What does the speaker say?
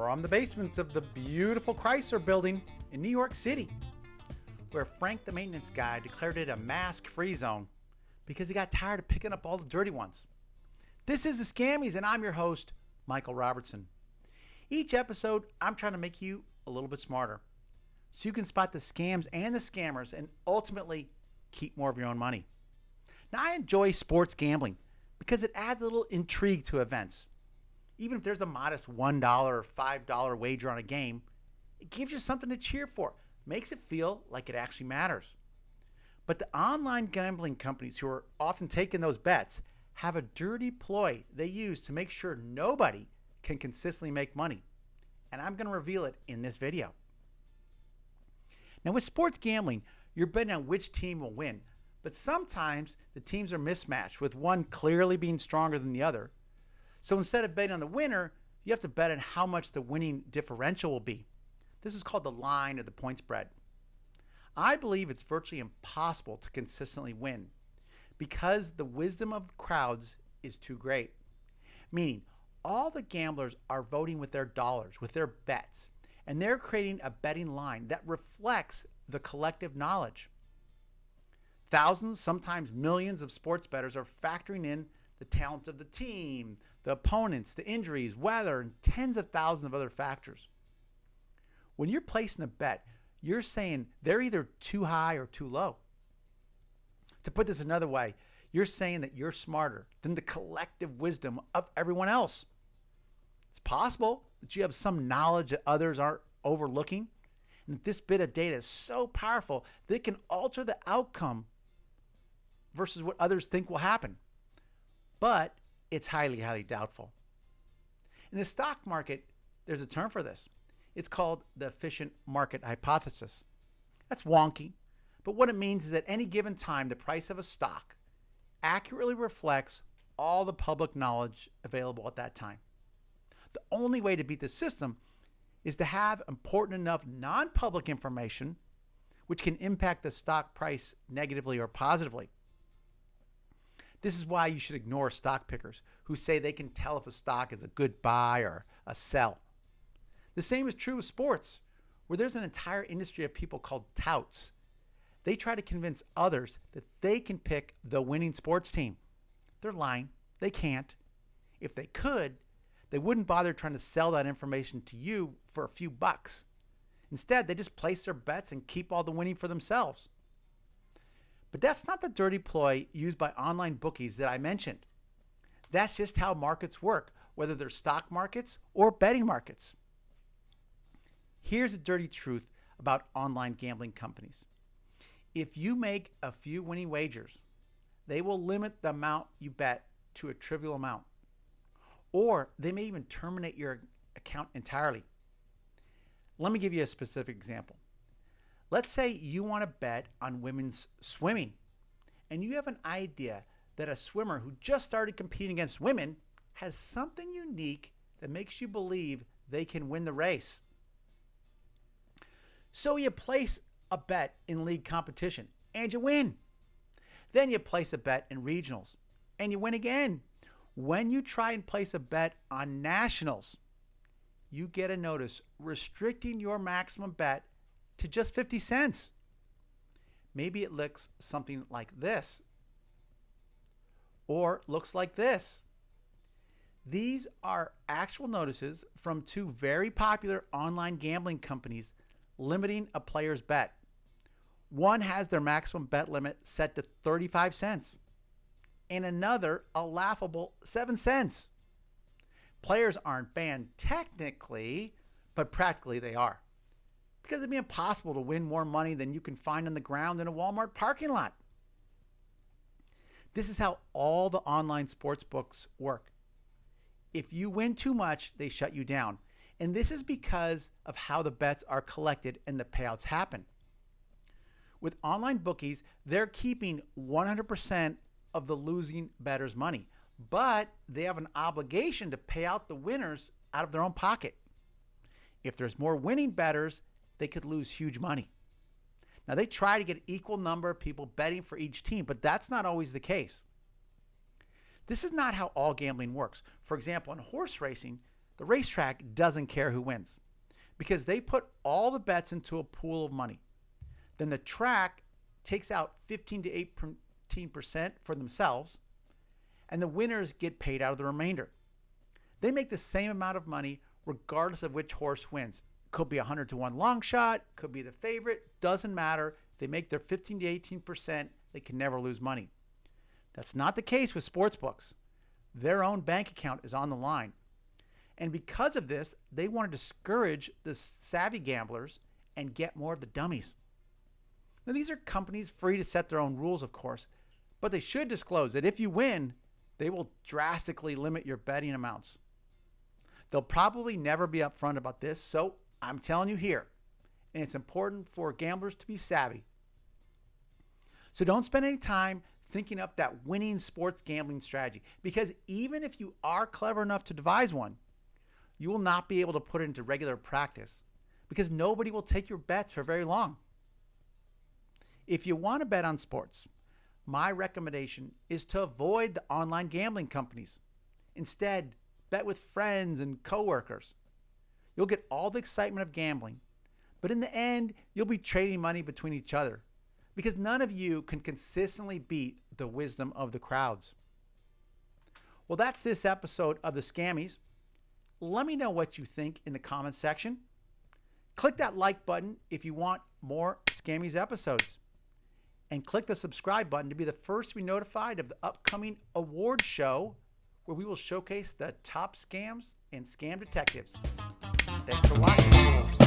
from the basements of the beautiful Chrysler building in New York City, where Frank the maintenance guy declared it a mask-free zone because he got tired of picking up all the dirty ones. This is the Scammies, and I'm your host, Michael Robertson. Each episode, I'm trying to make you a little bit smarter so you can spot the scams and the scammers and ultimately keep more of your own money. Now, I enjoy sports gambling because it adds a little intrigue to events. Even if there's a modest $1 or $5 wager on a game, it gives you something to cheer for, makes it feel like it actually matters. But the online gambling companies who are often taking those bets have a dirty ploy they use to make sure nobody can consistently make money. And I'm going to reveal it in this video. Now, with sports gambling, you're betting on which team will win, but sometimes the teams are mismatched, with one clearly being stronger than the other. So instead of betting on the winner, you have to bet on how much the winning differential will be. This is called the line or the point spread. I believe it's virtually impossible to consistently win because the wisdom of the crowds is too great. Meaning, all the gamblers are voting with their dollars, with their bets, and they're creating a betting line that reflects the collective knowledge. Thousands, sometimes millions of sports bettors are factoring in the talent of the team, the opponents, the injuries, weather, and tens of thousands of other factors. When you're placing a bet, you're saying they're either too high or too low. To put this another way, you're saying that you're smarter than the collective wisdom of everyone else. It's possible that you have some knowledge that others aren't overlooking, and that this bit of data is so powerful that it can alter the outcome versus what others think will happen. But it's highly, highly doubtful. In the stock market, there's a term for this. It's called the efficient market hypothesis. That's wonky, but what it means is that at any given time, the price of a stock accurately reflects all the public knowledge available at that time. The only way to beat the system is to have important enough non-public information which can impact the stock price negatively or positively. This is why you should ignore stock pickers who say they can tell if a stock is a good buy or a sell. The same is true with sports, where there's an entire industry of people called touts. They try to convince others that they can pick the winning sports team. They're lying. They can't. If they could, they wouldn't bother trying to sell that information to you for a few bucks. Instead, they just place their bets and keep all the winning for themselves. But that's not the dirty ploy used by online bookies that I mentioned. That's just how markets work, whether they're stock markets or betting markets. Here's the dirty truth about online gambling companies. If you make a few winning wagers, they will limit the amount you bet to a trivial amount. Or they may even terminate your account entirely. Let me give you a specific example. Let's say you want to bet on women's swimming, and you have an idea that a swimmer who just started competing against women has something unique that makes you believe they can win the race. So you place a bet in league competition, and you win. Then you place a bet in regionals, and you win again. When you try and place a bet on nationals, you get a notice restricting your maximum bet to just 50 cents. Maybe it looks something like this, or looks like this. These are actual notices from two very popular online gambling companies limiting a player's bet. One has their maximum bet limit set to 35 cents, and another a laughable 7 cents. Players aren't banned technically, but practically they are, because it'd be impossible to win more money than you can find on the ground in a Walmart parking lot. This is how all the online sports books work. If you win too much, they shut you down. And this is because of how the bets are collected and the payouts happen. With online bookies, they're keeping 100% of the losing bettor's money, but they have an obligation to pay out the winners out of their own pocket. If there's more winning bettors, they could lose huge money. Now, they try to get an equal number of people betting for each team, but that's not always the case. This is not how all gambling works. For example, in horse racing, The racetrack doesn't care who wins because they put all the bets into a pool of money. Then the track takes out 15 to 18% for themselves, and the winners get paid out of the remainder. They make the same amount of money regardless of which horse wins. Could be a 100-to-1 long shot, could be the favorite, doesn't matter. They make their 15 to 18%, they can never lose money. That's not the case with sportsbooks. Their own bank account is on the line. And because of this, they want to discourage the savvy gamblers and get more of the dummies. Now, these are companies free to set their own rules, of course, but they should disclose that if you win, they will drastically limit your betting amounts. They'll probably never be upfront about this, so I'm telling you here, and it's important for gamblers to be savvy. So don't spend any time thinking up that winning sports gambling strategy, because even if you are clever enough to devise one, you will not be able to put it into regular practice because nobody will take your bets for very long. If you want to bet on sports, my recommendation is to avoid the online gambling companies. Instead, bet with friends and coworkers. You'll get all the excitement of gambling, but in the end, you'll be trading money between each other because none of you can consistently beat the wisdom of the crowds. Well, that's this episode of the Scammies. Let me know what you think in the comments section. Click that like button if you want more Scammies episodes. And click the subscribe button to be the first to be notified of the upcoming award show where we will showcase the top scams and scam detectives. Thanks for watching.